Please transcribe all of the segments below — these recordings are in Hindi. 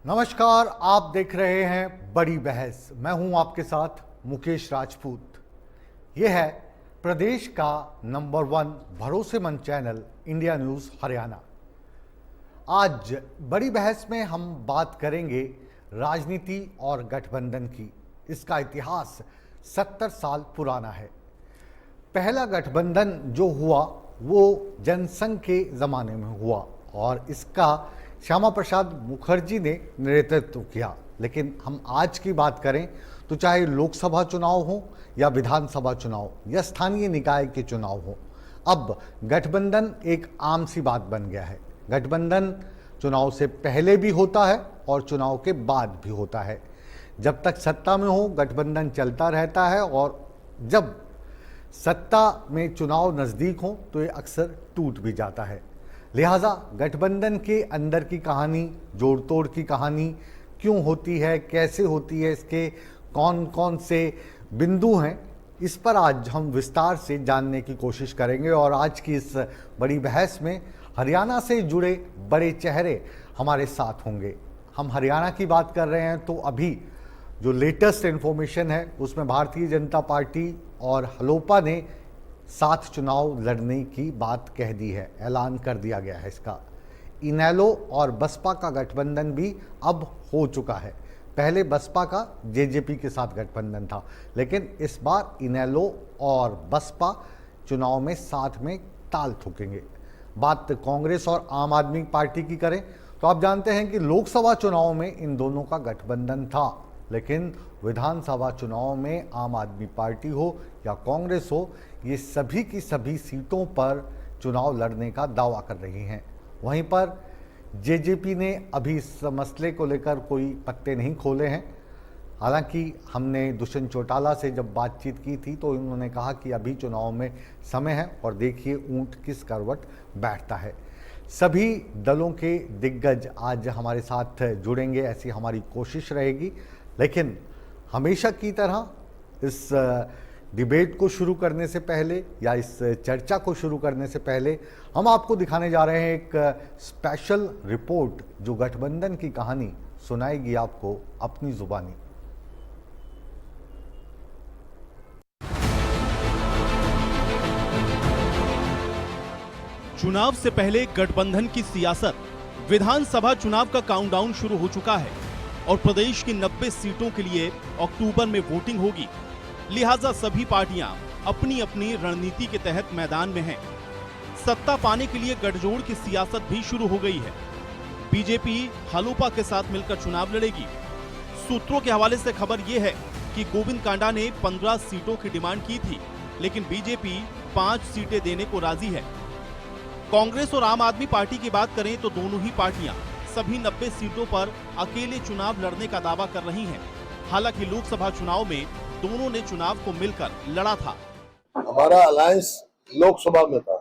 नमस्कार, आप देख रहे हैं बड़ी बहस। मैं हूं आपके साथ मुकेश राजपूत। यह है प्रदेश का नंबर 1 भरोसेमंद चैनल इंडिया न्यूज़ हरियाणा। आज बड़ी बहस में हम बात करेंगे राजनीति और गठबंधन की। इसका इतिहास 70 साल पुराना है। पहला गठबंधन जो हुआ वो जनसंघ के ज़माने में हुआ और इसका श्यामा प्रसाद मुखर्जी ने नेतृत्व किया। लेकिन हम आज की बात करें तो चाहे लोकसभा चुनाव हो या विधानसभा चुनाव या स्थानीय निकाय के चुनाव हो, अब गठबंधन एक आम सी बात बन गया है। गठबंधन चुनाव से पहले भी होता है और चुनाव के बाद भी होता है। जब तक सत्ता में हो गठबंधन चलता रहता है और जब सत्ता में चुनाव नज़दीक हो तो ये अक्सर टूट भी जाता है। लिहाजा गठबंधन के अंदर की कहानी, जोड़ तोड़ की कहानी क्यों होती है, कैसे होती है, इसके कौन कौन से बिंदु हैं, इस पर आज हम विस्तार से जानने की कोशिश करेंगे। और आज की इस बड़ी बहस में हरियाणा से जुड़े बड़े चेहरे हमारे साथ होंगे। हम हरियाणा की बात कर रहे हैं तो अभी जो लेटेस्ट इन्फॉर्मेशन है उसमें भारतीय जनता पार्टी और हलोपा ने साथ चुनाव लड़ने की बात कह दी है, ऐलान कर दिया गया है इसका। इनेलो और बसपा का गठबंधन भी अब हो चुका है। पहले बसपा का जेजेपी के साथ गठबंधन था, लेकिन इस बार इनेलो और बसपा चुनाव में साथ में ताल ठोकेंगे। बात कांग्रेस और आम आदमी पार्टी की करें तो आप जानते हैं कि लोकसभा चुनाव में इन दोनों का गठबंधन था, लेकिन विधानसभा चुनाव में आम आदमी पार्टी हो या कांग्रेस हो, ये सभी की सभी सीटों पर चुनाव लड़ने का दावा कर रही हैं। वहीं पर जेजेपी ने अभी इस मसले को लेकर कोई पत्ते नहीं खोले हैं। हालांकि हमने दुष्यंत चौटाला से जब बातचीत की थी तो उन्होंने कहा कि अभी चुनाव में समय है और देखिए ऊंट किस करवट बैठता है। सभी दलों के दिग्गज आज हमारे साथ जुड़ेंगे, ऐसी हमारी कोशिश रहेगी। लेकिन हमेशा की तरह इस डिबेट को शुरू करने से पहले या इस चर्चा को शुरू करने से पहले हम आपको दिखाने जा रहे हैं एक स्पेशल रिपोर्ट जो गठबंधन की कहानी सुनाएगी आपको अपनी जुबानी। चुनाव से पहले गठबंधन की सियासत। विधानसभा चुनाव का काउंटडाउन शुरू हो चुका है और प्रदेश की 90 सीटों के लिए अक्टूबर में वोटिंग होगी। लिहाजा सभी पार्टियां अपनी अपनी रणनीति के तहत मैदान में हैं। सत्ता पाने के लिए गठजोड़ की सियासत भी शुरू हो गई है। बीजेपी हलोपा के साथ मिलकर चुनाव लड़ेगी। सूत्रों के हवाले से खबर यह है कि गोविंद कांडा ने 15 सीटों की डिमांड की थी, लेकिन बीजेपी 5 सीटें देने को राजी है। कांग्रेस और आम आदमी पार्टी की बात करें तो दोनों ही पार्टियां सभी 90 सीटों पर अकेले चुनाव लड़ने का दावा कर रही हैं। हालांकि लोकसभा चुनाव में दोनों ने चुनाव को मिलकर लड़ा था। हमारा अलायंस लोकसभा में था,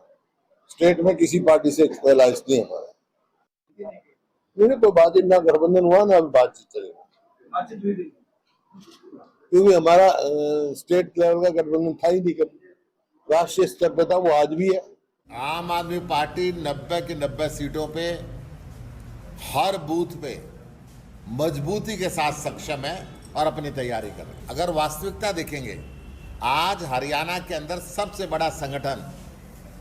स्टेट में किसी पार्टी से कोई अलायंस नहीं हमारा। नहीं, कोई बातचीत ना गठबंधन हुआ ना अभी बातचीत चलेगी, क्योंकि हमारा स्टेट लेवल का गठबंधन था ही नहीं कभी। राष्ट्रीय स्तर पर था, वो आज भी है। आम आदमी पार्टी 90 की 90 सीटों पे हर बूथ पे मजबूती के साथ सक्षम है और अपनी तैयारी कर रही है। अगर वास्तविकता देखेंगे, आज हरियाणा के अंदर सबसे बड़ा संगठन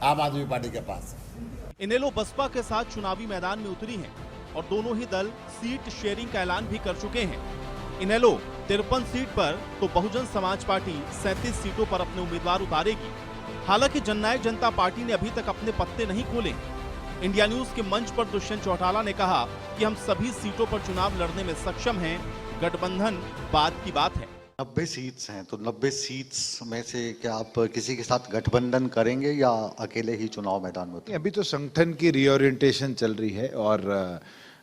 आम आदमी पार्टी के पास है। इनेलो बसपा के साथ चुनावी मैदान में उतरी हैं और दोनों ही दल सीट शेयरिंग का ऐलान भी कर चुके हैं। इनेलो 53 सीट पर तो बहुजन समाज पार्टी 37 सीटों पर अपने उम्मीदवार उतारेगी। हालांकि जननायक जनता पार्टी ने अभी तक अपने पत्ते नहीं खोले। इंडिया न्यूज के मंच पर दुष्यंत चौटाला ने कहा कि हम सभी सीटों पर चुनाव लड़ने में सक्षम हैं, गठबंधन बाद की बात है। 90 सीट्स हैं तो 90 सीट्स में से क्या आप किसी के साथ गठबंधन करेंगे या अकेले ही चुनाव मैदान में? अभी तो संगठन की रीओरिएंटेशन चल रही है और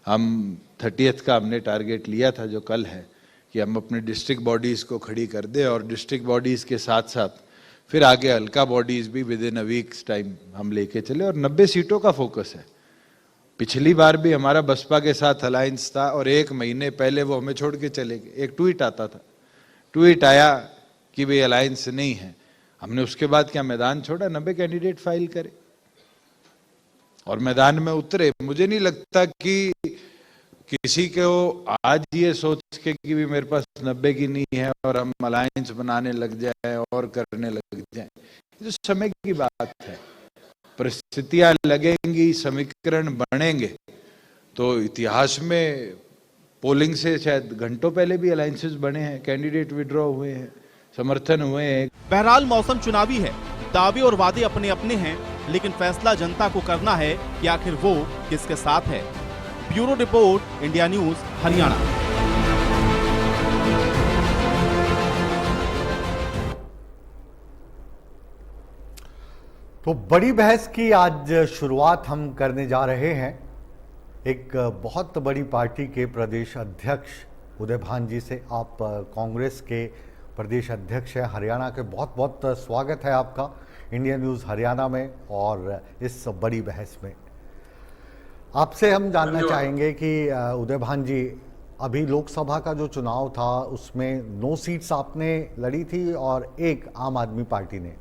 हम 30th का हमने टारगेट लिया था जो कल है कि हम अपने डिस्ट्रिक्ट बॉडीज को खड़ी कर दे और डिस्ट्रिक्ट बॉडीज के साथ साथ फिर आगे हल्का बॉडीज भी with in a weeks time हम लेके चले और 90 सीटों का फोकस है। पिछली बार भी हमारा बसपा के साथ अलायंस था और 1 महीने पहले वो हमें छोड़ के चले गए। एक ट्वीट आता था, ट्वीट आया कि भाई अलायंस नहीं है। हमने उसके बाद क्या मैदान छोड़ा, 90 कैंडिडेट फाइल करे और मैदान में उतरे। मुझे नहीं लगता कि किसी को आज ये सोच के कि भी मेरे पास 90 की नहीं है और हम अलायंस बनाने लग जाए और करने लग जाए, ये तो समय की बात है। परिस्थितियां लगेंगी, समीकरण बनेंगे, तो इतिहास में पोलिंग से शायद घंटों पहले भी अलायंसेस बने हैं, कैंडिडेट विड्रॉ हुए हैं, समर्थन हुए हैं। बहरहाल मौसम चुनावी है, दावे और वादे अपने अपने हैं, लेकिन फैसला जनता को करना है कि आखिर वो किसके साथ है। Bureau report, India news, Haryana. तो बड़ी बहस की आज शुरुआत हम करने जा रहे हैं एक बहुत बड़ी पार्टी के प्रदेश अध्यक्ष उदय भान जी से। आप कांग्रेस के प्रदेश अध्यक्ष हैं हरियाणा के। बहुत बहुत स्वागत है आपका इंडिया न्यूज़ हरियाणा में और इस बड़ी बहस में। आपसे हम जानना चाहेंगे कि उदय भान जी, अभी लोकसभा का जो चुनाव था उसमें 9 सीट्स आपने लड़ी थी और 1 आम आदमी पार्टी ने,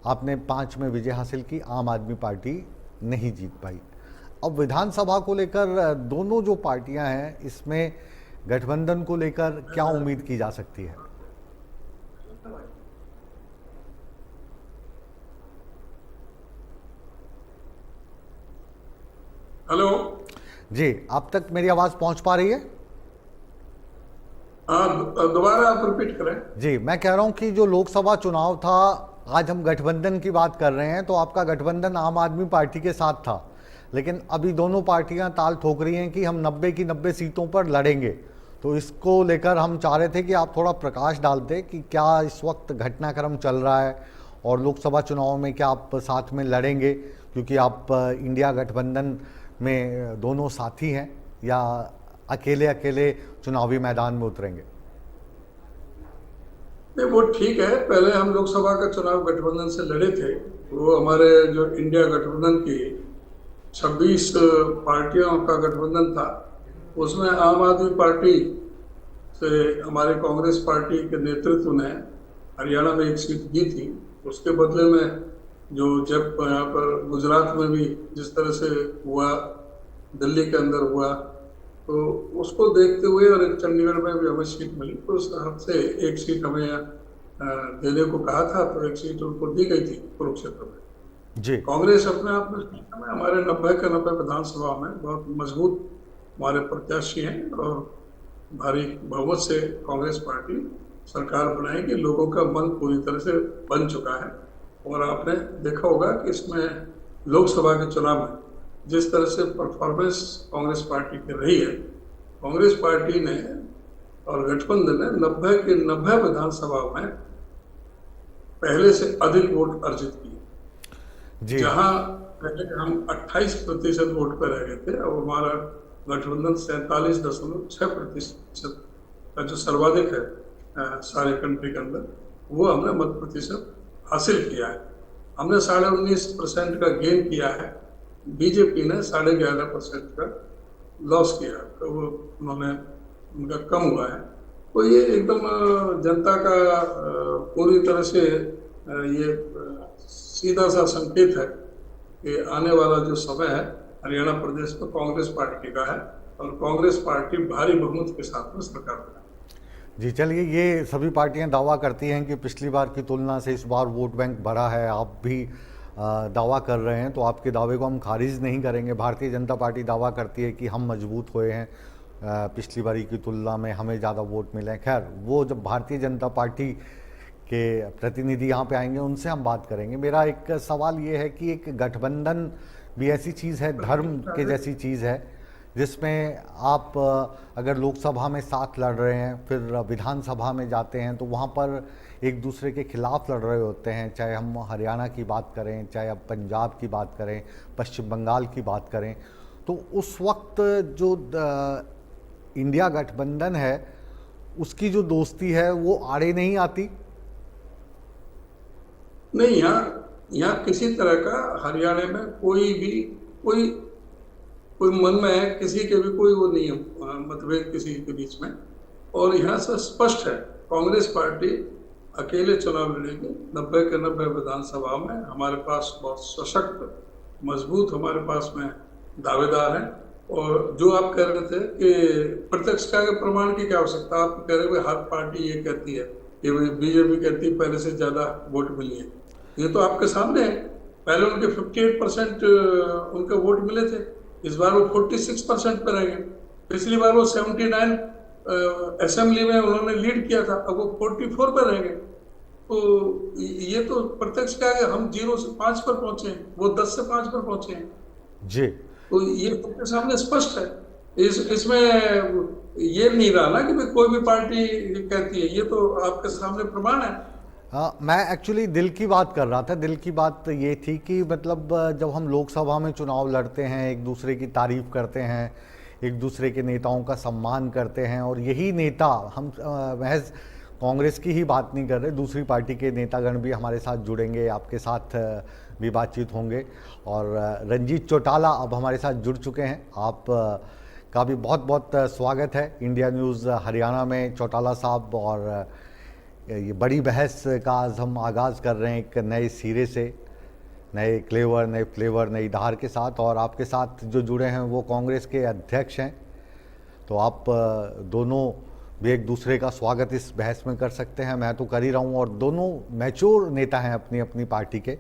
आपने 5 में विजय हासिल की, आम आदमी पार्टी नहीं जीत पाई। अब विधानसभा को लेकर दोनों जो पार्टियां हैं, इसमें गठबंधन को लेकर क्या उम्मीद की जा सकती है? हेलो जी, आप तक मेरी आवाज पहुंच पा रही है? दोबारा आप रिपीट करें। जी, मैं कह रहा हूं कि जो लोकसभा चुनाव था, आज हम गठबंधन की बात कर रहे हैं, तो आपका गठबंधन आम आदमी पार्टी के साथ था, लेकिन अभी दोनों पार्टियां ताल ठोक रही हैं कि हम 90 की 90 सीटों पर लड़ेंगे। तो इसको लेकर हम चाह रहे थे कि आप थोड़ा प्रकाश डालते कि क्या इस वक्त घटनाक्रम चल रहा है और लोकसभा चुनाव में क्या आप साथ में लड़ेंगे, क्योंकि आप इंडिया गठबंधन में दोनों साथी हैं, या अकेले अकेले चुनावी मैदान में उतरेंगे? नहीं, वो ठीक है। पहले हम लोकसभा का चुनाव गठबंधन से लड़े थे। वो हमारे जो इंडिया गठबंधन की 26 पार्टियों का गठबंधन था, उसमें आम आदमी पार्टी से हमारे कांग्रेस पार्टी के नेतृत्व ने हरियाणा में 1 सीट दी थी। उसके बदले में जो जब यहाँ पर गुजरात में भी जिस तरह से हुआ, दिल्ली के अंदर हुआ, तो उसको देखते हुए और चंडीगढ़ में भी हमें सीट मिली, तो उस हिसाब से 1 सीट हमें देने को कहा था, तो 1 सीट उनको दी गई थी कुरुक्षेत्र में। जी, कांग्रेस अपने आप में हमारे 90 के 90 विधानसभा में बहुत मजबूत हमारे प्रत्याशी हैं और भारी बहुमत से कांग्रेस पार्टी सरकार बनाएगी। लोगों का मन पूरी तरह से बन चुका है और आपने देखा होगा कि इसमें लोकसभा के चुनाव में जिस तरह से परफॉर्मेंस कांग्रेस पार्टी की रही है, कांग्रेस पार्टी ने और गठबंधन ने 90 के 90 विधानसभा में पहले से अधिक वोट अर्जित किए। जहां पहले हम 28% वोट पर रह गए थे, अब हमारा गठबंधन 47.6% का जो सर्वाधिक है सारे कंट्री के अंदर, वो हमने मत प्रतिशत हासिल किया है। हमने 19.5% का गेन किया है, बीजेपी ने 11.5% का लॉस किया, तो वो उनका कम हुआ है। तो ये एकदम जनता का पूरी तरह से ये सीधा सा संकेत है कि आने वाला जो समय है हरियाणा प्रदेश में कांग्रेस पार्टी का है और कांग्रेस पार्टी भारी बहुमत के साथ में सरकार बनाएगी। जी, चलिए, ये सभी पार्टियां दावा करती हैं कि पिछली बार की तुलना से इस बार वोट बैंक बढ़ा है। आप भी दावा कर रहे हैं, तो आपके दावे को हम खारिज नहीं करेंगे। भारतीय जनता पार्टी दावा करती है कि हम मजबूत हुए हैं, पिछली बारी की तुलना में हमें ज़्यादा वोट मिले हैं। खैर, वो जब भारतीय जनता पार्टी के प्रतिनिधि यहाँ पे आएंगे उनसे हम बात करेंगे। मेरा एक सवाल ये है कि एक गठबंधन भी ऐसी चीज़ है, धर्म के जैसी चीज़ है, जिसमें आप अगर लोकसभा में साथ लड़ रहे हैं, फिर विधानसभा में जाते हैं तो वहाँ पर एक दूसरे के खिलाफ लड़ रहे होते हैं। चाहे हम हरियाणा की बात करें, चाहे अब पंजाब की बात करें, पश्चिम बंगाल की बात करें, तो उस वक्त जो इंडिया गठबंधन है उसकी जो दोस्ती है वो आड़े नहीं आती? नहीं, यहाँ किसी तरह का हरियाणा में कोई मन में है किसी के भी कोई वो नहीं है मतभेद किसी के बीच में। और यहाँ से स्पष्ट है, कांग्रेस पार्टी अकेले चुनाव लड़ेगी 90 के 90 विधानसभा में। हमारे पास बहुत सशक्त मजबूत हमारे पास में दावेदार हैं और जो आप कह रहे थे कि प्रत्यक्ष का प्रमाण की क्या आवश्यकता, आप कह रहे हो हर पार्टी ये कहती है, ये बीजेपी कहती है पहले से ज्यादा वोट मिली है, ये तो आपके सामने है। पहले उनके 58% उनके वोट मिले थे, इस बार वो 46% पर रह गए। पिछली बार वो 79 असेंबली में उन्होंने लीड किया था, अब वो 44 पर रह गए। तो ये तो प्रत्यक्ष क्या है, हम 0 से 5 पर पहुंचे हैं, वो 10 से 5 पर पहुंचे हैं। जी, तो ये सबके सामने स्पष्ट है। इसमें ये नहीं रहा ना कि कोई भी पार्टी कहती है, ये तो आपके सामने प्रमाण है। मैं एक्चुअली दिल की बात कर रहा था। दिल की बात ये थी कि मतलब जब हम लोकसभा में चुनाव लड़ते हैं, एक दूसरे की तारीफ करते हैं, एक दूसरे के नेताओं का सम्मान करते हैं, और यही नेता, हम महज कांग्रेस की ही बात नहीं कर रहे, दूसरी पार्टी के नेतागण भी हमारे साथ जुड़ेंगे, आपके साथ भी बातचीत होंगे। और रंजीत चौटाला अब हमारे साथ जुड़ चुके हैं। आप का भी बहुत बहुत स्वागत है इंडिया न्यूज़ हरियाणा में चौटाला साहब। और ये बड़ी बहस का आज हम आगाज़ कर रहे हैं एक नए सिरे से, नए क्लेवर, नए फ्लेवर, नई धार के साथ। और आपके साथ जो जुड़े हैं वो कांग्रेस के अध्यक्ष हैं, तो आप दोनों भी एक दूसरे का स्वागत इस बहस में कर सकते हैं। मैं तो कर ही रहा हूँ, और दोनों मैच्योर नेता हैं अपनी अपनी पार्टी के।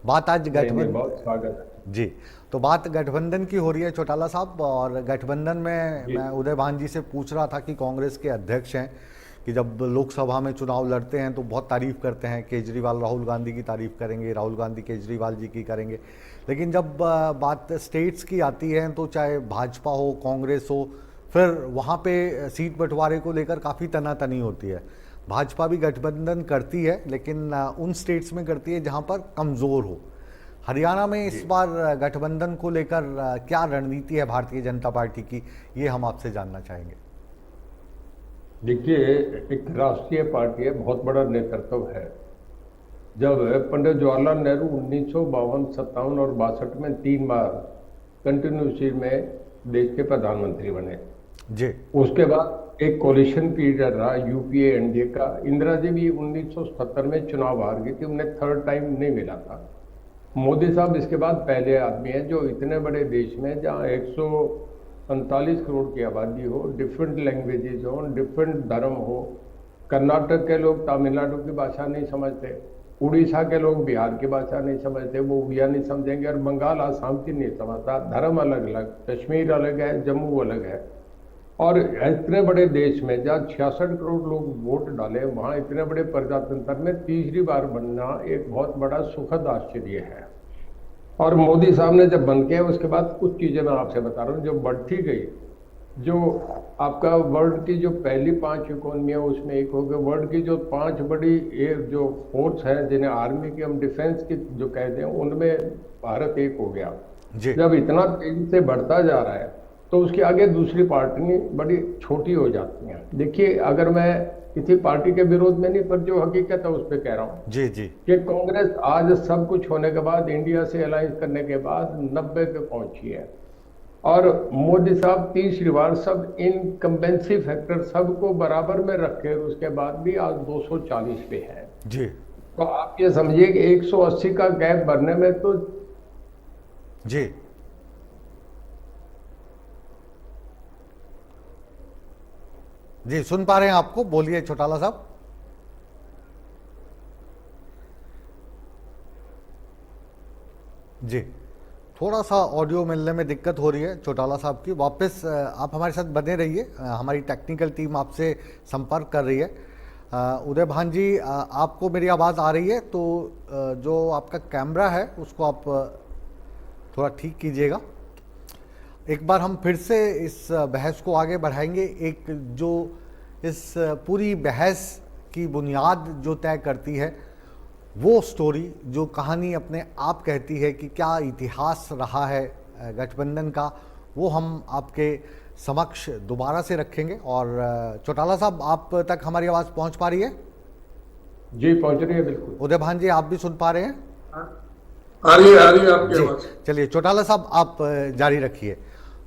बात आज गठबंधन, जी, तो बात गठबंधन की हो रही है चौटाला साहब। और गठबंधन में मैं उदय भान जी से पूछ रहा था कि कांग्रेस के अध्यक्ष हैं कि जब लोकसभा में चुनाव लड़ते हैं तो बहुत तारीफ़ करते हैं, केजरीवाल राहुल गांधी की तारीफ़ करेंगे, राहुल गांधी केजरीवाल जी की करेंगे, लेकिन जब बात स्टेट्स की आती है तो चाहे भाजपा हो, कांग्रेस हो, फिर वहाँ पे सीट बंटवारे को लेकर काफ़ी तनातनी होती है। भाजपा भी गठबंधन करती है, लेकिन उन स्टेट्स में करती है जहाँ पर कमज़ोर हो। हरियाणा में इस बार गठबंधन को लेकर क्या रणनीति है भारतीय जनता पार्टी की, ये हम आपसे जानना चाहेंगे। देखिए, एक राष्ट्रीय पार्टी है, बहुत बड़ा नेतृत्व है। जब पंडित जवाहरलाल नेहरू 1952, 57 और 62 में 3 बार कंटिन्यूसी में देश के प्रधानमंत्री बने जी, उसके बाद एक कोलिशन पीरियड रहा यूपीए एनडीए का। इंदिरा जी भी 1977 में चुनाव हार गई थी, उन्हें थर्ड टाइम नहीं मिला था। मोदी साहब इसके बाद पहले आदमी हैं जो इतने बड़े देश में, जहाँ 145 करोड़ की आबादी हो, डिफरेंट लैंग्वेजेज हो, डिफरेंट धर्म हो, कर्नाटक के लोग तमिलनाडु की भाषा नहीं समझते, उड़ीसा के लोग बिहार की भाषा नहीं समझते, वो उड़िया नहीं समझेंगे, और बंगाल आसाम की नहीं समझता। धर्म अलग अलग, कश्मीर अलग है, जम्मू अलग है। और इतने बड़े देश में जहाँ 66 करोड़ लोग वोट डाले, वहाँ इतने बड़े प्रजातंत्र में तीसरी बार बनना एक बहुत बड़ा सुखद आश्चर्य है। और मोदी साहब ने जब बन के उसके बाद कुछ चीज़ें मैं आपसे बता रहा हूँ जो बढ़ती गई। जो आपका वर्ल्ड की जो पहली 5 इकोनॉमियाँ, उसमें एक हो गया। वर्ल्ड की जो 5 बड़ी जो फोर्स हैं, जिन्हें आर्मी की हम डिफेंस की जो कहते हैं, उनमें भारत एक हो गया। जब इतना तेजी से बढ़ता जा रहा है तो उसके आगे दूसरी पार्टी बड़ी छोटी हो जाती हैं। देखिए, अगर मैं किसी पार्टी के विरोध में नहीं, पर जो हकीकत है उस पर कह रहा हूँ जी जी, कि कांग्रेस आज सब कुछ होने के बाद, इंडिया से अलायंस करने के बाद 90 पे पहुंची है। और मोदी साहब तीसरी बार सब इनकम्बेंसी फैक्टर सबको बराबर में रखे, उसके बाद भी आज 240 पे है जी। तो आप ये समझिए कि 180 का गैप भरने में तो जी जी, सुन पा रहे हैं आपको, बोलिए चौटाला साहब। जी, थोड़ा सा ऑडियो मिलने में दिक्कत हो रही है चौटाला साहब की। वापस आप हमारे साथ बने रहिए, हमारी टेक्निकल टीम आपसे संपर्क कर रही है। उदय भान जी, आपको मेरी आवाज़ आ रही है? तो जो आपका कैमरा है उसको आप थोड़ा ठीक कीजिएगा। एक बार हम फिर से इस बहस को आगे बढ़ाएंगे। एक जो इस पूरी बहस की बुनियाद जो तय करती है, वो स्टोरी, जो कहानी अपने आप कहती है कि क्या इतिहास रहा है गठबंधन का, वो हम आपके समक्ष दोबारा से रखेंगे। और चौटाला साहब, आप तक हमारी आवाज़ पहुंच पा रही है? जी, पहुंच रही है बिल्कुल। उदय भान जी, आप भी सुन पा रहे हैं? आ रही है आपकी आवाज़। चलिए चौटाला साहब, आप जारी रखिए।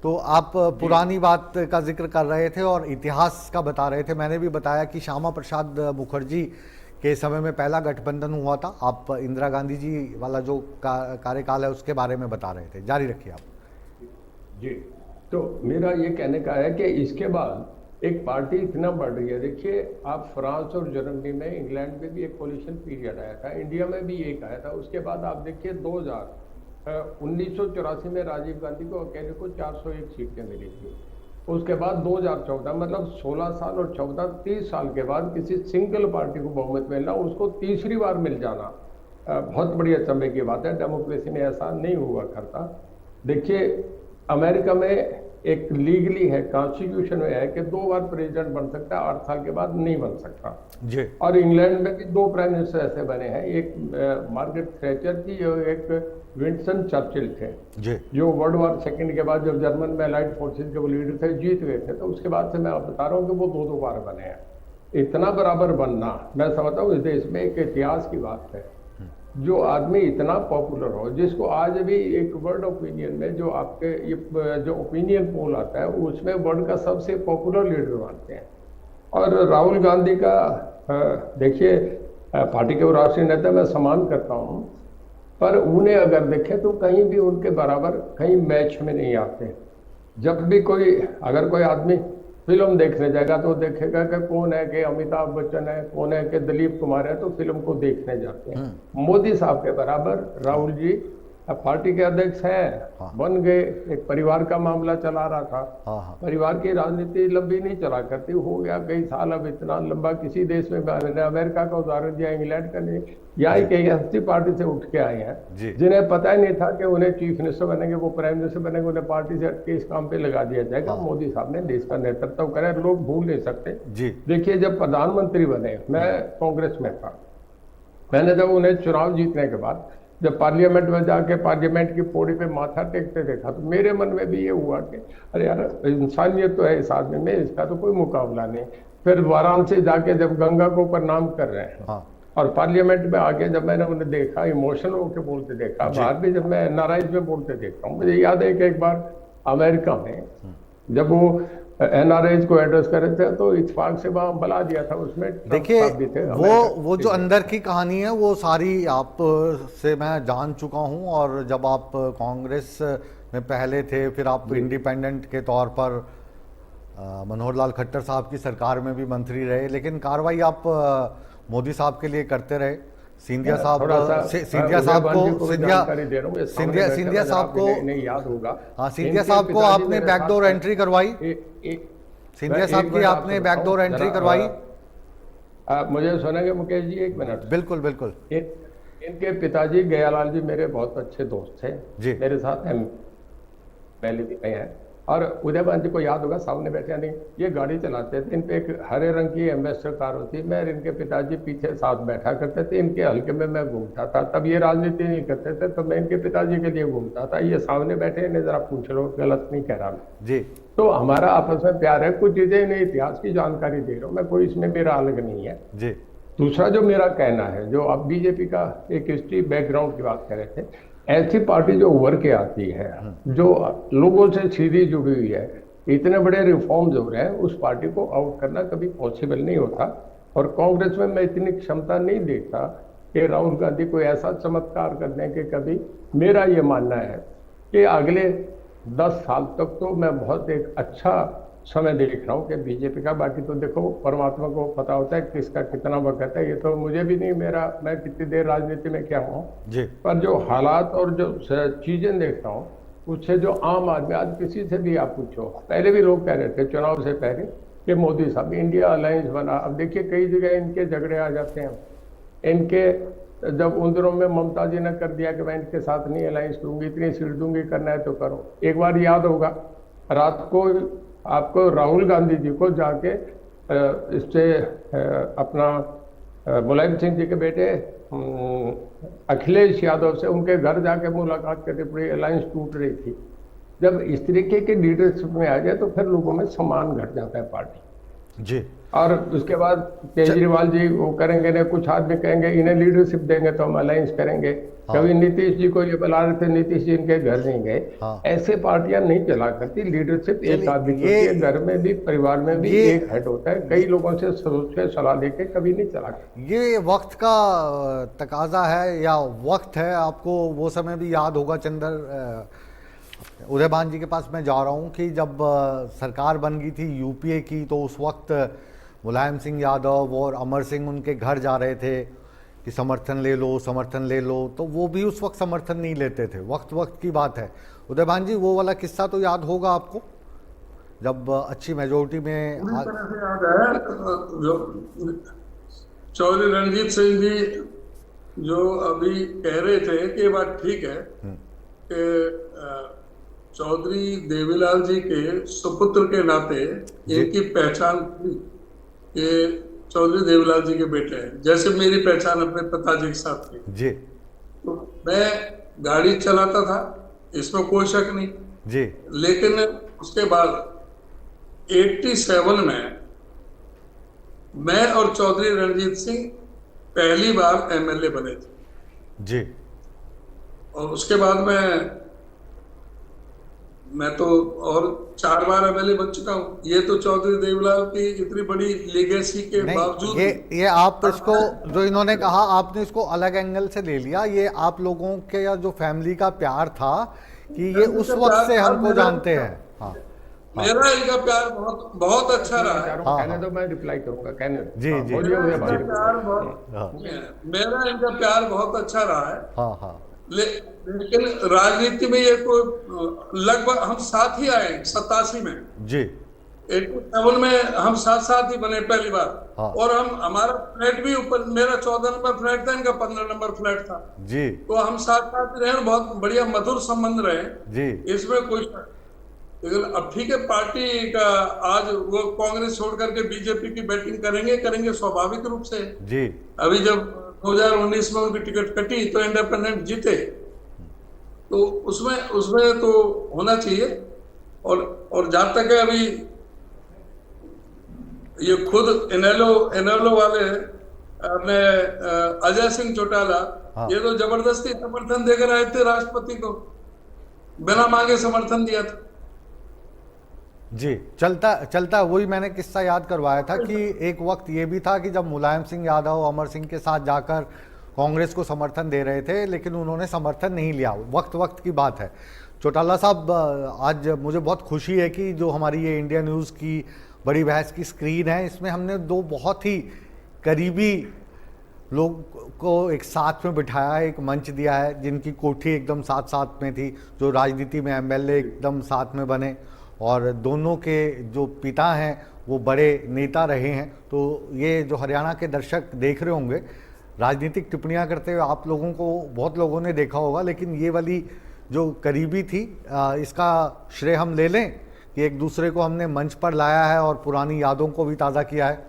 तो आप पुरानी बात का जिक्र कर रहे थे और इतिहास का बता रहे थे। मैंने भी बताया कि श्यामा प्रसाद मुखर्जी के समय में पहला गठबंधन हुआ था। आप इंदिरा गांधी जी वाला जो कार्यकाल है उसके बारे में बता रहे थे, जारी रखिए आप। जी, तो मेरा ये कहने का है कि इसके बाद एक पार्टी इतना बढ़ रही है। देखिए आप फ्रांस और जर्मनी में, इंग्लैंड में भी एक कोलिशन पीरियड आया था, इंडिया में भी एक आया था। उसके बाद आप देखिए 1984 में राजीव गांधी को अकेले को 401 सीटें मिली थी। उसके बाद 2014 मतलब 16 साल और 14 30 साल के बाद किसी सिंगल पार्टी को बहुमत मिलना, उसको तीसरी बार मिल जाना बहुत बड़ी अचंभे की बात है। डेमोक्रेसी में ऐसा नहीं हुआ करता। देखिए अमेरिका में एक लीगली है, कॉन्स्टिट्यूशन में है कि 2 बार प्रेसिडेंट बन सकता है, 8 साल के बाद नहीं बन सकता जी। और इंग्लैंड में भी 2 प्राइम मिनिस्टर ऐसे बने हैं, एक मार्गरेट थैचर थी और एक विंस्टन चर्चिल थे जी। जो वर्ल्ड वॉर सेकंड के बाद जब जर्मन में अलाइड फोर्सेस के वो लीडर थे, जीत गए थे। तो उसके बाद से मैं आप बता रहा हूँ कि वो 2 बार बने हैं। इतना बराबर बनना मैं समझता हूँ इस देश में एक इतिहास की बात है। जो आदमी इतना पॉपुलर हो, जिसको आज भी एक वर्ल्ड ओपिनियन में जो आपके ये जो ओपिनियन पोल आता है उसमें वर्ल्ड का सबसे पॉपुलर लीडर मानते हैं। और राहुल गांधी का देखिए पार्टी के राष्ट्रीय नेता मैं सम्मान करता हूँ, पर उन्हें अगर देखें तो कहीं भी उनके बराबर कहीं मैच में नहीं आते। जब भी अगर कोई आदमी फिल्म देखने जाएगा तो देखेगा कि कौन है कि अमिताभ बच्चन है, कौन है कि दिलीप कुमार है, तो फिल्म को देखने जाते हैं। मोदी साहब के बराबर राहुल जी पार्टी के अध्यक्ष हैं, बन गए। एक परिवार का मामला चला रहा था। परिवार की राजनीति लंबी नहीं चला करती, हो गया कई साल। अब इतना लंबा किसी देश में, मैंने अमेरिका का उदाहरण दिया, इंग्लैंड का नहीं, यहाँ ही कई हस्ती पार्टी से उठ के आए हैं जिन्हें पता ही नहीं था कि उन्हें चीफ मिनिस्टर बनेंगे, वो प्राइम मिनिस्टर बनेंगे, उन्हें पार्टी से हटके इस काम पे लगा दिया जाएगा। मोदी साहब ने देश का नेतृत्व करा, लोग भूल नहीं सकते। देखिए जब प्रधानमंत्री बने, मैं कांग्रेस में था, मैंने जब उन्हें चुनाव जीतने के बाद जब पार्लियामेंट में जाके पार्लियामेंट की पौड़ी पे माथा टेकते देखा तो मेरे मन में भी ये हुआ कि अरे यार इंसानियत तो है इस आदमी में, इसका तो कोई मुकाबला नहीं। फिर वाराणसी जाके जब गंगा को प्रणाम कर रहे हैं और पार्लियामेंट में आके जब मैंने उन्हें देखा, इमोशनल होकर बोलते देखा, बाहर भी जब मैं नाराज में बोलते देखता हूँ। मुझे याद है कि एक बार अमेरिका में जब वो एनआरआईज को एड्रेस कर रहे थे तो इत्तेफाक से वहां बुला दिया था, उसमें देखिए वो जो अंदर की कहानी है वो सारी आप से मैं जान चुका हूं। और जब आप कांग्रेस में पहले थे, फिर आप इंडिपेंडेंट के तौर पर मनोहर लाल खट्टर साहब की सरकार में भी मंत्री रहे, लेकिन कार्रवाई आप मोदी साहब के लिए करते रहे। सिंधिया साहब को सिंधिया साहब को नहीं याद होगा। हाँ, सिंधिया साहब को आपने बैकडोर एंट्री करवाई, सिंधिया साहब की आपने बैकडोर एंट्री करवाई। मुझे सुनेंगे मुकेश जी 1 मिनट? बिल्कुल बिल्कुल। इनके पिताजी गयालाल जी मेरे बहुत अच्छे दोस्त थे जी, मेरे साथ पहले भी गए हैं। और उदयभान जी को याद होगा, सामने बैठे नहीं, ये गाड़ी चलाते थे, इन पे एक हरे रंग की एम्बेसडर कार होती, मैं इनके पिताजी पीछे साथ बैठा करते थे, इनके हल्के में मैं घूमता था। तब ये राजनीति नहीं करते थे, तो मैं इनके पिताजी के लिए घूमता था। ये सामने बैठे, इन्हें जरा पूछ लो, गलत नहीं कह रहा जी। तो हमारा आपस में प्यार है। कुछ चीजें इन्हें इतिहास की जानकारी दे रहा हूँ मैं, कोई इसमें मेरा अलग नहीं है जी। दूसरा जो मेरा कहना है, जो आप बीजेपी का एक हिस्ट्री बैकग्राउंड की बात कर रहे थे, ऐसी पार्टी जो उभर के आती है, जो लोगों से सीधी जुड़ी हुई है, इतने बड़े रिफॉर्म्स हो रहे हैं, उस पार्टी को आउट करना कभी पॉसिबल नहीं होता। और कांग्रेस में मैं इतनी क्षमता नहीं देखता कि राहुल गांधी को ऐसा चमत्कार करने के कभी। मेरा ये मानना है कि अगले 10 साल तक तो मैं बहुत एक अच्छा समय देख रहा हूँ कि बीजेपी का। बाकी तो देखो परमात्मा को पता होता है किसका कितना वक्त है, ये तो मुझे भी नहीं, मैं कितनी देर राजनीति में क्या हूँ जी। पर जो हालात और जो चीजें देखता हूँ उससे जो आम आदमी, आज किसी से भी आप पूछो, पहले भी लोग कह रहे थे चुनाव से पहले कि मोदी साहब इंडिया अलायंस बना। अब देखिए कई जगह इनके झगड़े आ जाते हैं। इनके जब उन दिनों में ममता जी ने कर दिया कि मैं इनके साथ नहीं अलायंस दूंगी, इतनी सीट दूंगी, करना है तो करो। एक बार याद होगा रात को आपको राहुल गांधी जी को जाके इससे अपना मुलायम सिंह जी के बेटे अखिलेश यादव से उनके घर जाके मुलाकात करनी पड़ी, अलायंस टूट रही थी। जब इस तरीके के लीडरशिप में आ जाए तो फिर लोगों में सम्मान घट जाता है पार्टी जी। और उसके बाद केजरीवाल जी वो करेंगे ना, कुछ आदमी कहेंगे इन्हें लीडरशिप देंगे तो हम अलायंस करेंगे। कभी नीतीश जी को ये बुला रहे थे, नीतीश जी इनके घर नहीं गए। ऐसे पार्टियां नहीं चला करती। लीडरशिप एक आदमी होती है, घर में भी परिवार में भी एक हेड होता है। कई लोगों से सोच के सलाह देके कभी नहीं चला करती। ये वक्त का तकाजा है या वक्त है। आपको वो समय भी याद होगा उदयभान जी के पास मैं जा रहा हूँ कि जब सरकार बन गई थी यूपीए की, तो उस वक्त मुलायम सिंह यादव और अमर सिंह उनके घर जा रहे थे कि समर्थन ले लो, समर्थन ले लो, तो वो भी उस वक्त समर्थन नहीं लेते थे। वक्त वक्त की बात है। उदयभान जी, वो वाला किस्सा तो याद होगा आपको, जब अच्छी मेजोरिटी में पूरी तरह से याद है। जो चौधरी रणजीत सिंह जी जो अभी कह रहे थे कि ये बात ठीक है कि चौधरी देवीलाल जी के सुपुत्र के नाते इनकी पहचान थी कि चौधरी देवीलाल जी के बेटे हैं, जैसे मेरी पहचान अपने पिताजी के साथ थी जी। तो मैं गाड़ी चलाता था, इसमें कोई शक नहीं जी। लेकिन उसके बाद 87 में मैं और चौधरी रणजीत सिंह पहली बार एमएलए बने थे जी। और उसके बाद मैं तो और 4 बार एमएलए बन चुका हूँ। ये तो चौधरी देवीलाल की इतनी बड़ी लेगेसी के बावजूद ये आप इसको, जो इन्होंने कहा, आपने इसको अलग एंगल से ले लिया। ये आप लोगों के या जो फैमिली का प्यार था कि ये उस वक्त से हमको जानते हैं। हाँ, मेरा इनका प्यार बहुत बहुत अच्छा रहा है। कहने दो, मैं रिप्लाई करूंगा। कहने जी जी। मेरा इनका प्यार बहुत अच्छा रहा है। हाँ हाँ। लेकिन राजनीति में ये कोई लगभग हम साथ ही आए 87 में जी। 87 में हम साथ ही बने पहली बार। हाँ। और हमारा फ्लैट भी ऊपर, मेरा 14 नंबर फ्लैट था, इनका 15 नंबर फ्लैट था जी। तो हम साथ रहे और बहुत बढ़िया मधुर संबंध रहे जी। इसमें कोई, लेकिन अब ठीक है, पार्टी का आज वो कांग्रेस छोड़ करके बीजेपी की बैटिंग करेंगे स्वाभाविक रूप से जी। अभी जब 2019 में उनकी टिकट कटी तो इंडिपेंडेंट जीते, तो उसमें तो होना चाहिए। और जहां तक है अभी ये खुद इनेलो वाले अपने अजय सिंह चौटाला, हाँ। ये तो जबरदस्ती समर्थन देकर आए थे राष्ट्रपति को, बिना मांगे समर्थन दिया था जी। चलता वही मैंने किस्सा याद करवाया था कि एक वक्त ये भी था कि जब मुलायम सिंह यादव अमर सिंह के साथ जाकर कांग्रेस को समर्थन दे रहे थे, लेकिन उन्होंने समर्थन नहीं लिया। वक्त की बात है। चौटाला साहब, आज मुझे बहुत खुशी है कि जो हमारी ये इंडिया न्यूज़ की बड़ी बहस की स्क्रीन है, इसमें हमने 2 बहुत ही करीबी लोग को एक साथ में बिठाया, एक मंच दिया है, जिनकी कोठी एकदम साथ में थी, जो राजनीति में एमएलए एकदम साथ में बने, और दोनों के जो पिता हैं वो बड़े नेता रहे हैं। तो ये जो हरियाणा के दर्शक देख रहे होंगे, राजनीतिक टिप्पणियां करते हुए आप लोगों को बहुत लोगों ने देखा होगा, लेकिन ये वाली जो करीबी थी, इसका श्रेय हम ले लें कि एक दूसरे को हमने मंच पर लाया है और पुरानी यादों को भी ताज़ा किया है।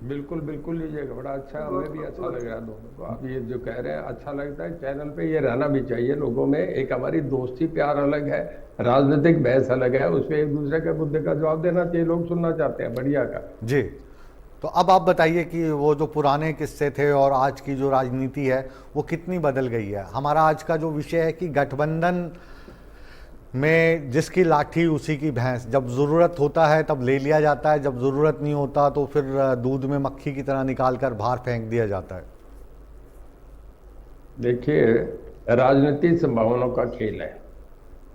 बिल्कुल लीजिएगा, बड़ा अच्छा, हमें भी अच्छा लग रहा है दोनों को। आप ये जो कह रहे हैं अच्छा लगता है। चैनल पे ये रहना भी चाहिए लोगों में। एक हमारी दोस्ती प्यार अलग है, राजनीतिक बहस अलग है, उसमें एक दूसरे के मुद्दे का जवाब देना चाहिए। लोग सुनना चाहते हैं, बढ़िया का जी। तो अब आप बताइए कि वो जो पुराने किस्से थे और आज की जो राजनीति है वो कितनी बदल गई है। हमारा आज का जो विषय है कि गठबंधन में जिसकी लाठी उसी की भैंस, जब ज़रूरत होता है तब ले लिया जाता है, जब ज़रूरत नहीं होता तो फिर दूध में मक्खी की तरह निकाल कर बाहर फेंक दिया जाता है। देखिए, राजनीति संभावनाओं का खेल है।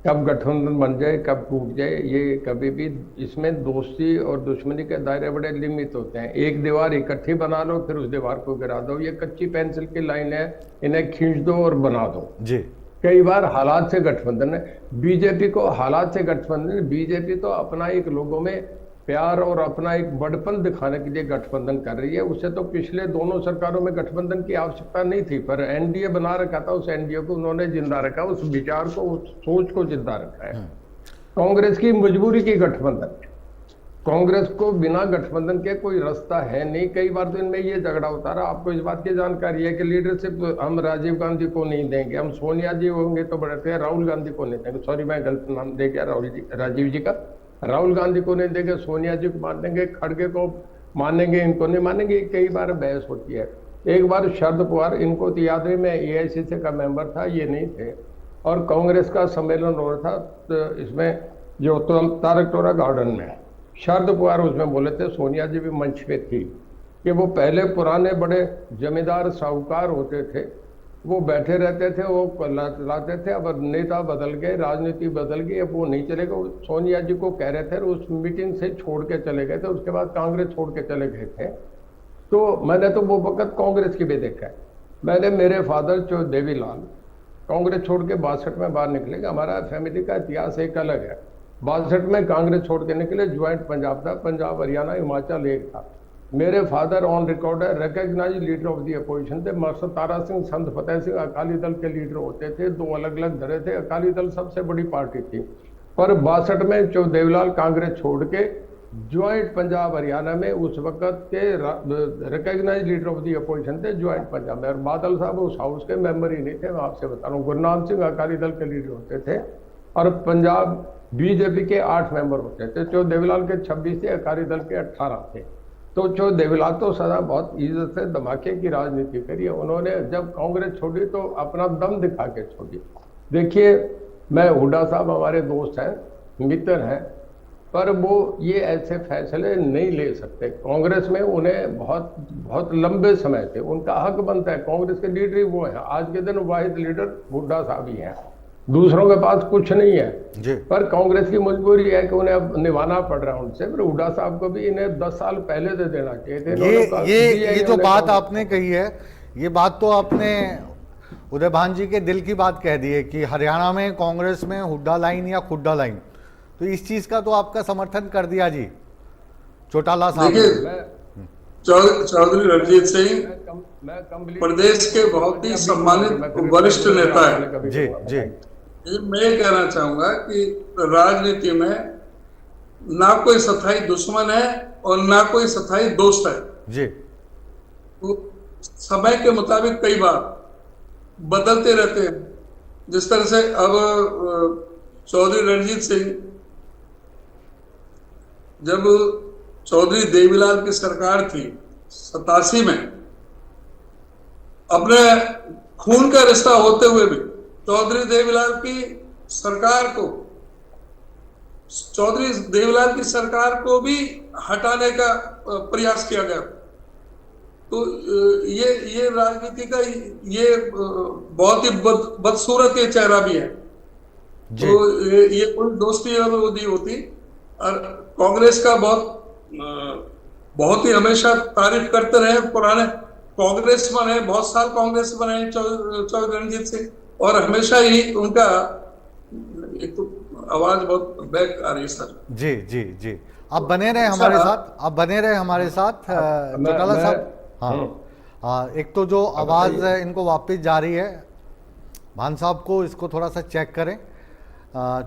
कब गठबंधन बन जाए, कब टूट जाए, ये कभी भी, इसमें दोस्ती और दुश्मनी के दायरे बड़े लिमिट होते हैं। एक दीवार इकट्ठी बना लो, फिर उस दीवार को गिरा दो। ये कच्ची पेंसिल की लाइन है, इन्हें खींच दो और बना दो जी। कई बार हालात से गठबंधन है। बीजेपी को हालात से गठबंधन, बीजेपी तो अपना एक लोगों में प्यार और अपना एक बड़पन दिखाने के लिए गठबंधन कर रही है। उससे तो पिछले दोनों सरकारों में गठबंधन की आवश्यकता नहीं थी, पर एनडीए बना रखा था, उस एनडीए को उन्होंने जिंदा रखा, उस विचार को, उस सोच को जिंदा रखा है। कांग्रेस की मजबूरी की गठबंधन, कांग्रेस को बिना गठबंधन के कोई रास्ता है नहीं। कई बार तो इनमें ये झगड़ा होता रहा। आपको इस बात की जानकारी है कि लीडरशिप हम राजीव गांधी को नहीं देंगे, हम सोनिया जी होंगे तो बढ़ते हैं, राहुल गांधी को नहीं देंगे। सॉरी, मैं गलत नाम दे गया, राजीव जी का। राहुल गांधी को नहीं देंगे, सोनिया जी को मान देंगे, खड़गे को मानेंगे, इनको नहीं मानेंगे। कई बार बहस होती है। एक बार शरद पवार, इनको तो याद नहीं, मैं AICC का मेंबर था, ये नहीं थे, और कांग्रेस का सम्मेलन हो रहा था तो इसमें जो तारकटोरा गार्डन में शरद पवार उसमें बोले थे, सोनिया जी भी मंच पे थी, कि वो पहले पुराने बड़े जमींदार साहूकार होते थे वो बैठे रहते थे, वो लाते थे। अब नेता बदल गए, राजनीति बदल गई, अब वो नहीं चलेगा। सोनिया जी को कह रहे थे, उस मीटिंग से छोड़ के चले गए थे, उसके बाद कांग्रेस छोड़ के चले गए थे। तो मैंने तो वो वक्त कांग्रेस की भी देखा है। मैंने, मेरे फादर जो देवीलाल कांग्रेस छोड़ के 62 में बाहर निकले। हमारा फैमिली का इतिहास एक अलग है। 62 में कांग्रेस छोड़ के निकले, ज्वाइंट पंजाब था, पंजाब हरियाणा हिमाचल एक था। मेरे फादर ऑन रिकॉर्ड है recognise leader of the opposition थे। मास्टर तारा सिंह, संत फतेह सिंह अकाली दल के लीडर होते थे, दो अलग अलग धरे थे। अकाली दल सबसे बड़ी पार्टी थी, पर 62 में जो देवीलाल कांग्रेस छोड़ के ज्वाइंट पंजाब हरियाणा में उस वक्त के recognise leader of the opposition थे ज्वाइंट पंजाब में। और बादल साहब उस हाउस के मेंबर ही नहीं थे, मैं आपसे बता रहा हूँ। गुरनाम सिंह अकाली दल के लीडर होते थे और पंजाब बीजेपी के 8 मेंबर होते थे। जो देवीलाल के 26 थे, अकाली दल के 18 थे। तो जो देवीलाल तो सदा बहुत इज्जत से धमाके की राजनीति करी है। उन्होंने जब कांग्रेस छोड़ी तो अपना दम दिखा के छोड़ी। देखिए, मैं हुड्डा साहब हमारे दोस्त हैं, मित्र हैं, पर वो ये ऐसे फैसले नहीं ले सकते। कांग्रेस में उन्हें बहुत बहुत लंबे समय से उनका हक बनता है। कांग्रेस के लीडर ही वो हैं। आज के दिन वाहिद लीडर हुड्डा साहब ही हैं, दूसरों के पास कुछ नहीं है जी। पर कांग्रेस की मजबूरी है कि उन्हें अब निभाना पड़ रहा है उनसे। पर हुड्डा साहब को भी इन्हें 10 साल पहले दे देना चाहिए थे। ये जो बात आपने कही है, ये बात तो आपने उदय भान जी के दिल की बात कह दी है कि हरियाणा में कांग्रेस में हुड्डा लाइन या खुड्डा लाइन, तो इस चीज का तो आपका समर्थन कर दिया जी चौटाला साहब। चौधरी रणजीत सिंह प्रदेश के बहुत ही सम्मानित वरिष्ठ नेता है। जी जी। मैं कहना चाहूंगा कि राजनीति में ना कोई स्थायी दुश्मन है और ना कोई स्थायी दोस्त है जी। तो समय के मुताबिक कई बार बदलते रहते हैं। जिस तरह से अब चौधरी रणजीत सिंह, जब चौधरी देवीलाल की सरकार थी 87 में, अपने खून का रिश्ता होते हुए भी चौधरी देवीलाल की सरकार को, चौधरी देवीलाल की सरकार को भी हटाने का प्रयास किया गया। तो ये राजनीति का ये बहुत ही बदसूरत ये चेहरा भी है। तो ये कोई दोस्ती नहीं होती। और कांग्रेस का बहुत ही हमेशा तारीफ करते रहे पुराने कांग्रेस बने, बहुत साल कांग्रेस बने चौधरी रणजीत सिंह, और हमेशा ही उनका एक तो आवाज बहुत बैक आ रही है सर। जी जी जी। आप बने रहे हमारे साथ, आप बने रहे हमारे साथ चौटाला साहब। हाँ, एक तो जो आवाज इनको वापस जा रही है, भान साहब को इसको थोड़ा सा चेक करें।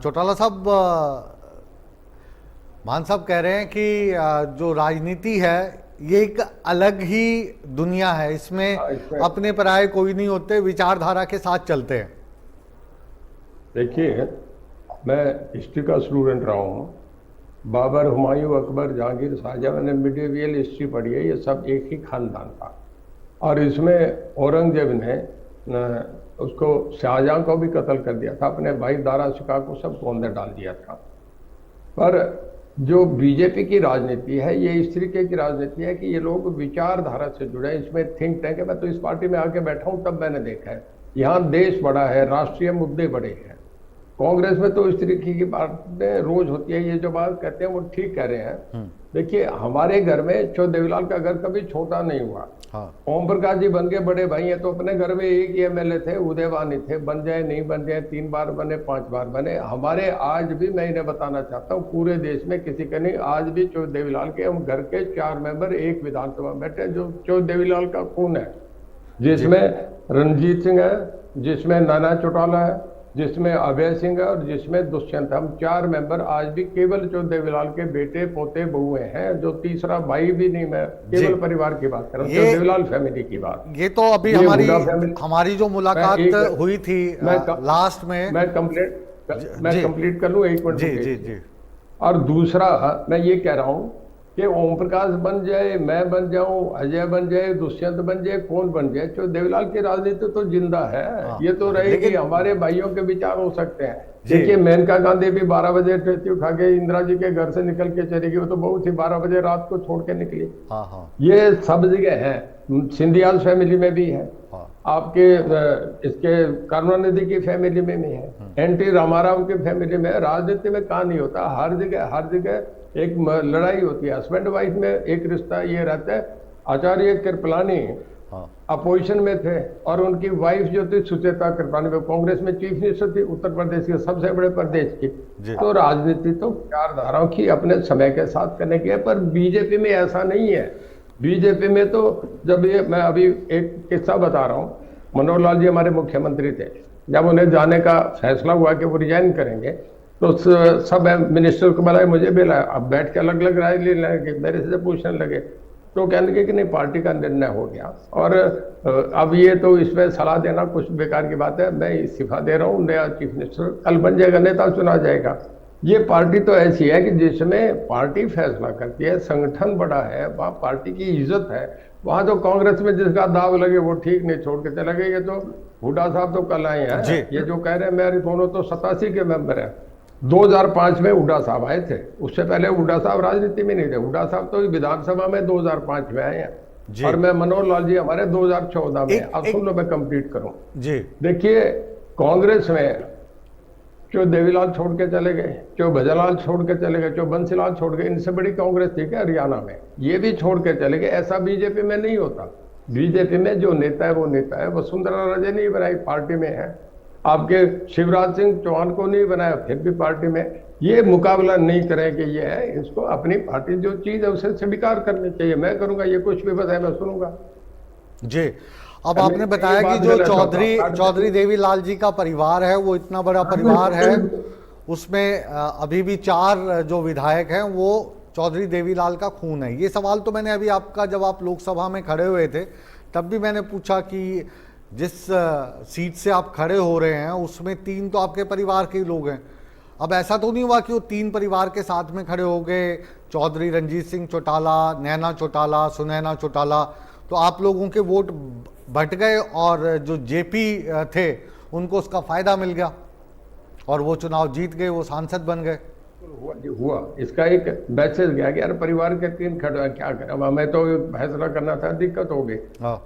चौटाला साहब, भान साहब कह रहे हैं कि जो राजनीति है ये एक अलग ही दुनिया है, इसमें अपने पराये कोई नहीं होते, विचारधारा के साथ चलते हैं। देखिए, मैं हिस्ट्री का स्टूडेंट रहा हूँ। बाबर, हुमायूं, अकबर, जहांगीर, शाहजहां, मैंने मिडिवियल हिस्ट्री पढ़ी है। ये सब एक ही खानदान था। और इसमें औरंगजेब ने उसको, शाहजहां को भी कत्ल कर दिया था, अपने भाई दारा शिकोह को सबको अंदर डाल दिया था। पर जो बीजेपी की राजनीति है, ये इस तरीके की राजनीति है कि ये लोग विचारधारा से जुड़े हैं। इसमें थिंक टैंक है। मैं तो इस पार्टी में आके बैठा हूँ तब मैंने देखा है, यहाँ देश बड़ा है, राष्ट्रीय मुद्दे बड़े हैं। कांग्रेस में तो इस तरीके की बातें रोज होती है। ये जो बात कहते हैं वो ठीक कह रहे हैं। देखिए, हमारे घर में चौ देवीलाल का घर कभी छोटा नहीं हुआ। ओम प्रकाश जी बन के बड़े भाई हैं, तो अपने घर में एक ही एमएलए थे, उदयवानी थे। बन जाए नहीं बन जाए, 3 बार बने, 5 बार बने। हमारे आज भी, मैं इन्हें बताना चाहता हूँ, पूरे देश में किसी का नहीं। आज भी चौ देवीलाल के हम घर के 4 मेंबर एक विधानसभा बैठे, जो चौ देवीलाल का खून है, जिसमें रणजीत सिंह है, जिसमें नाना चौटाला है, जिसमें अभय सिंह है और जिसमें दुष्यंत। हम 4 मेंबर आज भी केवल चौ देवीलाल के बेटे पोते बहुए हैं, जो तीसरा भाई भी नहीं। मैं केवल परिवार की बात कर रहा हूँ, चौ देवीलाल फैमिली की बात। ये तो अभी हमारी जो मुलाकात हुई थी लास्ट में, मैं कंप्लीट कर लूँ 1 मिनट। जी जी जी। और दूसरा मैं ये कह रहा हूँ कि ओम प्रकाश बन जाए, मैं बन जाऊं, अजय बन जाए, दुष्यंत बन जाए, कौन बन जाए, जो देवीलाल की राजनीति तो जिंदा है। ये तो रहेगी। हमारे भाइयों के विचार हो सकते हैं। देखिए, मेनका गांधी भी 12 बजे ट्रेन उठा के इंदिरा जी के घर से निकल के चली गई। वो तो बहुत ही 12 बजे रात को छोड़ के निकली। ये सब जगह है। सिंधियाल फैमिली में भी है, हाँ। आपके इसके करुणानिधि की फैमिली में भी है, एनटी रामाराव की फैमिली में। राजनीति में कहाँ नहीं होता, हर जगह एक लड़ाई होती है। हस्बैंड वाइफ में एक रिश्ता ये रहता है। आचार्य कृपलानी अपोजिशन में थे और उनकी वाइफ जो थी सुचेता कृपलानी, वो कांग्रेस में चीफ मिनिस्टर थी उत्तर प्रदेश के, सबसे बड़े प्रदेश की। तो राजनीति तो विचारधाराओं की अपने समय के साथ करने की है, पर बीजेपी में ऐसा नहीं है। बीजेपी में तो जब ये, मैं अभी एक किस्सा बता रहा हूँ, मनोहर लाल जी हमारे मुख्यमंत्री थे, जब उन्हें जाने का फैसला हुआ कि वो रिजाइन करेंगे तो सब मिनिस्टर को बुलाए, मुझे भी लाया। अब बैठ के अलग अलग राय लेने लगे, मेरे से पूछने लगे, तो कहने लगे कि नहीं पार्टी का निर्णय हो गया और अब ये तो इसमें सलाह देना कुछ बेकार की बात है, मैं इस्तीफा दे रहा हूँ, नया चीफ मिनिस्टर कल बन जाएगा, नेता चुना जाएगा। ये पार्टी तो ऐसी है कि जिसमें पार्टी फैसला करती है, संगठन बड़ा है, वहाँ पार्टी की इज्जत है। वहाँ तो कांग्रेस में जिसका दाव लगे वो ठीक नहीं, छोड़ के चले गए। ये तो हुड्डा साहब तो कल आए हैं, ये जो कह रहे हैं मेरे दोनों तो 87 के मेंबर हैं। 2005 में हुड्डा साहब आए थे, उससे पहले हुड्डा साहब राजनीति में नहीं थे। हुड्डा साहब तो विधानसभा में 2005 में आए हैं और मैं मनोहर लाल जी हमारे 2014 में। अब सुन लो, मैं कंप्लीट करूं जी। देखिए, कांग्रेस में जो देवीलाल छोड़ के चले गए, जो भजनलाल छोड़ के चले गए, जो बंसीलाल छोड़ गए, इनसे बड़ी कांग्रेस थी क्या हरियाणा में? ये भी छोड़ के चले गए। ऐसा बीजेपी में नहीं होता। बीजेपी में जो नेता है वो नेता है। वसुंधरा राजे नहीं बनाई, पार्टी में है। आपके शिवराज सिंह चौहान को नहीं बनाया, फिर भी पार्टी में। ये मुकाबला नहीं करें कि ये है, इसको अपनी पार्टी जो चीज है उसे स्वीकार करनी चाहिए। मैं करूंगा, ये कुछ भी बताए मैं सुनूंगा जी। अब आपने बताया कि जो चौधरी देवीलाल जी का परिवार है वो इतना बड़ा परिवार है, उसमें अभी भी 4 जो विधायक हैं वो चौधरी देवीलाल का खून है। ये सवाल तो मैंने अभी आपका, जब आप लोकसभा में खड़े हुए थे तब भी मैंने पूछा कि जिस सीट से आप खड़े हो रहे हैं उसमें 3 तो आपके परिवार के ही लोग हैं। अब ऐसा तो नहीं हुआ कि वो 3 परिवार के साथ में खड़े हो गए, चौधरी रंजीत सिंह चौटाला, नैना चौटाला, सुनैना चौटाला, तो आप लोगों के वोट बट गए और जो जेपी थे उनको उसका फायदा मिल गया और वो चुनाव जीत गए, वो सांसद बन गए। हुआ इसका एक मैसेज गया कि यार परिवार के 3 खड़े, क्या करें। अब हमें तो फैसला करना था, दिक्कत हो गई।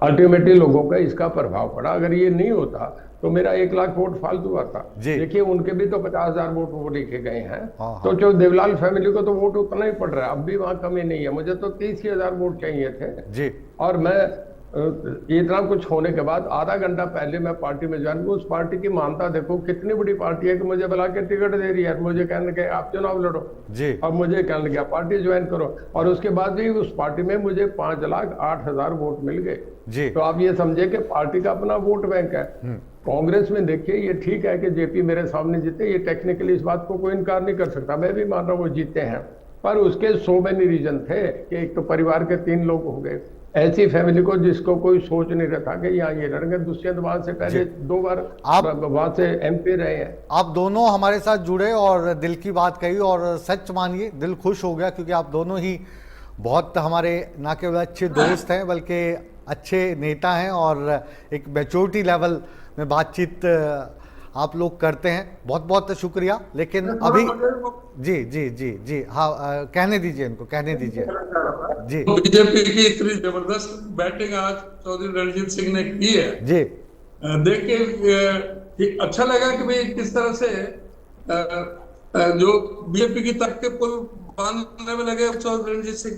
अल्टीमेटली लोगों का इसका प्रभाव पड़ा। अगर ये नहीं होता तो मेरा 1 लाख वोट फालतू आता। देखिए, उनके भी तो 50,000 वोट वो लेके गए हैं। तो जो देवलाल फैमिली को तो वोट उतना ही पड़ रहा है, अब भी वहां कमी नहीं है। मुझे तो 30,000 वोट चाहिए थे जी। और मैं इतना कुछ होने के बाद आधा घंटा पहले मैं पार्टी में ज्वाइन। उस पार्टी की मानता देखो, कितनी बड़ी पार्टी है कि मुझे बुला के टिकट दे रही है, मुझे कहने के आप चुनाव लड़ो जी, और मुझे कहने लगा पार्टी ज्वाइन करो। और उसके बाद भी उस पार्टी में मुझे 5,08,000 वोट मिल गए जी। तो आप ये समझे कि पार्टी का अपना वोट बैंक है। कांग्रेस में देखिए, ये ठीक है कि जेपी मेरे सामने जीते, ये टेक्निकली इस बात को कोई इनकार नहीं कर सकता, मैं भी मान रहा हूँ वो जीते हैं। पर उसके 100 मेनी रीजन थे कि एक तो परिवार के 3 लोग हो गए, ऐसी फैमिली को जिसको कोई सोच नहीं रहा था कि यहाँ ये लड़ेंगे। दुष्यंत वहां से पहले 2 बार आप वहां से MP रहे हैं। आप दोनों हमारे साथ जुड़े और दिल की बात कही, और सच मानिए दिल खुश हो गया, क्योंकि आप दोनों ही बहुत हमारे ना केवल अच्छे दोस्त हैं बल्कि अच्छे नेता हैं और एक मैच्योरिटी लेवल में बातचीत आप लोग करते हैं। बहुत बहुत शुक्रिया। लेकिन अभी जी जी जी जी हाँ, कहने दीजिए इनको, कहने दीजिए जी। बीजेपी की इतनी जबरदस्त बैटिंग आज चौधरी रणजीत सिंह ने की है जी, देख के अच्छा लगा कि भाई किस तरह से जो बीजेपी की ताकत पुल बांधने में लगे चौधरी रणजीत सिंह।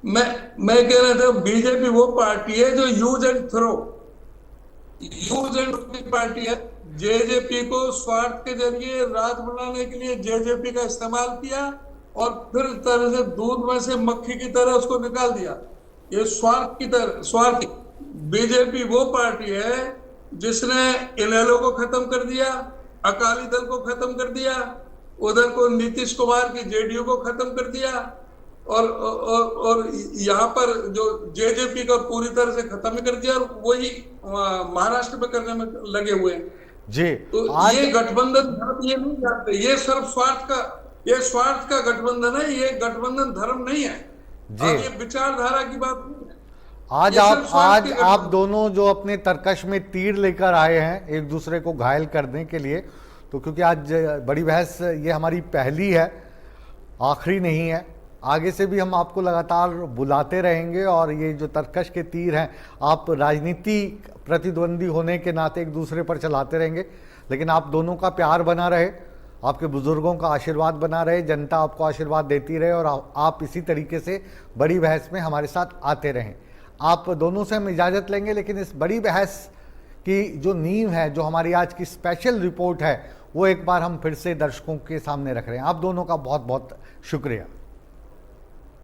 मैं कह रहा था, बीजेपी वो पार्टी है जो यूज एंड थ्रो की पार्टी है। जेजेपी को स्वार्थ के जरिए राज बनाने के लिए जेजेपी का इस्तेमाल किया और फिर तरह से दूध में से मक्खी की तरह उसको निकाल दिया। ये स्वार्थ की तरह स्वार्थी। बीजेपी वो पार्टी है जिसने इनेलो को खत्म कर दिया, अकाली दल को खत्म कर दिया, उधर को नीतीश कुमार की जेडीयू को खत्म कर दिया और यहाँ पर जो जेजेपी का पूरी तरह से खत्म कर दिया, और वही महाराष्ट्र में करने में लगे हुए हैं जी। तो ये गठबंधन ये नहीं जानते, ये सिर्फ स्वार्थ का गठबंधन है। ये गठबंधन धर्म नहीं है जी। ये विचारधारा की बात नहीं है। आज आप दोनों जो अपने तरकश में तीर लेकर आए हैं एक दूसरे को घायल करने के लिए, तो क्योंकि आज बड़ी बहस ये हमारी पहली है, आखिरी नहीं है, आगे से भी हम आपको लगातार बुलाते रहेंगे और ये जो तर्कश के तीर हैं आप राजनीति प्रतिद्वंदी होने के नाते एक दूसरे पर चलाते रहेंगे, लेकिन आप दोनों का प्यार बना रहे, आपके बुजुर्गों का आशीर्वाद बना रहे, जनता आपको आशीर्वाद देती रहे और आप इसी तरीके से बड़ी बहस में हमारे साथ आते रहें। आप दोनों से हम इजाज़त लेंगे, लेकिन इस बड़ी बहस की जो नींव है, जो हमारी आज की स्पेशल रिपोर्ट है, वो एक बार हम फिर से दर्शकों के सामने रख रहे हैं। आप दोनों का बहुत बहुत शुक्रिया।